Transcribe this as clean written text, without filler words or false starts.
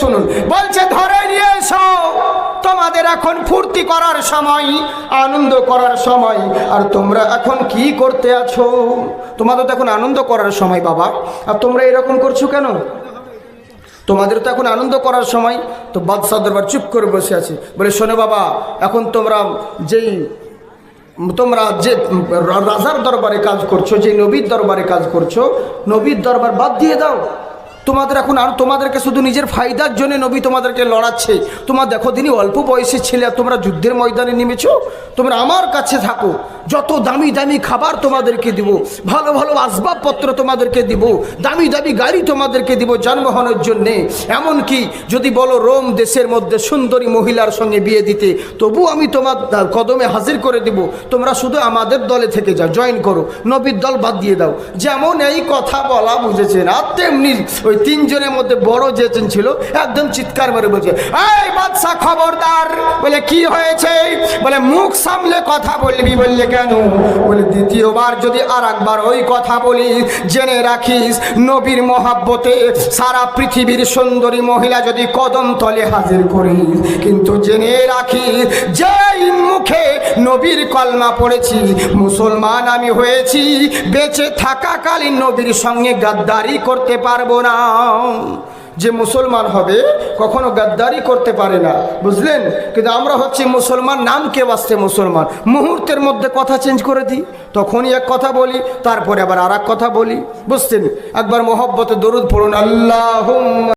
শুনুন, বলছে ধরে নিয়ে এসো, তোমাদের এখন ফুর্তি করার সময়, আনন্দ করার সময়, আর তোমরা এখন কি করতে আছো? তোমাদের তো এখন আনন্দ করার সময় বাবা, আর তোমরা এরকম করছো কেন? তোমাদের তো এখন আনন্দ করার সময়। তো বাদশাহ দরবার চুপ করে বসে আছে, বলে শোনো বাবা, এখন তোমরা যে রাজার দরবারে কাজ করছো, যে নবীর দরবারে কাজ করছো, নবীর দরবার বাদ দিয়ে দাও। তোমাদের এখন আর তোমাদেরকে শুধু নিজের ফায়দার জন্য নবী তোমাদেরকে লড়াচ্ছে। তোমার দেখো তিনি অল্প বয়সী ছেলে, আর তোমরা যুদ্ধের ময়দানে নেমেছো। তোমরা আমার কাছে থাকো, যত দামি দামি খাবার তোমাদেরকে দিব, ভালো ভালো আসবাবপত্র তোমাদেরকে দিব, দামি দামি গাড়ি তোমাদেরকে দিব যানবাহনের জন্যে। এমনকি যদি বলো রোম দেশের মধ্যে সুন্দরী মহিলার সঙ্গে বিয়ে দিতে, তবু আমি তোমার কদমে হাজির করে দিব। তোমরা শুধু আমাদের দলে থেকে যাও, জয়েন করো, নবীর দল বাদ দিয়ে দাও। যেমন এই কথা বলা বুঝেছেন, আর তেমনি ওই তিনজনের মধ্যে বড় যেজন ছিল একদম চিৎকার মেরে বলছে, এই বাদশা খবরদার। বলে কি হয়েছে? বলে মুখ সামলে কথা বলবি। বললে কেন? বলে দ্বিতীয়বার যদি আর একবার ওই কথা বলিস, জেনে রাখিস নবীর মহাব্বতে সারা পৃথিবীর সুন্দরী মহিলা যদি কদম তলে হাজির করিস, কিন্তু জেনে রাখিস যেই মুখে নবীর কলমা পড়েছি, মুসলমান আমি হয়েছি, বেঁচে থাকাকালীন নবীর সঙ্গে গাদ্দারি করতে পারবো না। যে মুসলমান হবে কখনো গাদ্দারি করতে পারে না, বুঝলেন? কিন্তু আমরা হচ্ছি মুসলমান, নামকে বাঁচতে মুসলমান, মুহূর্তের মধ্যে কথা চেঞ্জ করে দিই, তখনই এক কথা বলি, তারপরে আবার আর এক কথা বলি, বুঝছেন? একবার মহব্বতে দরুদ পড়ুন, আল্লাহুম্মা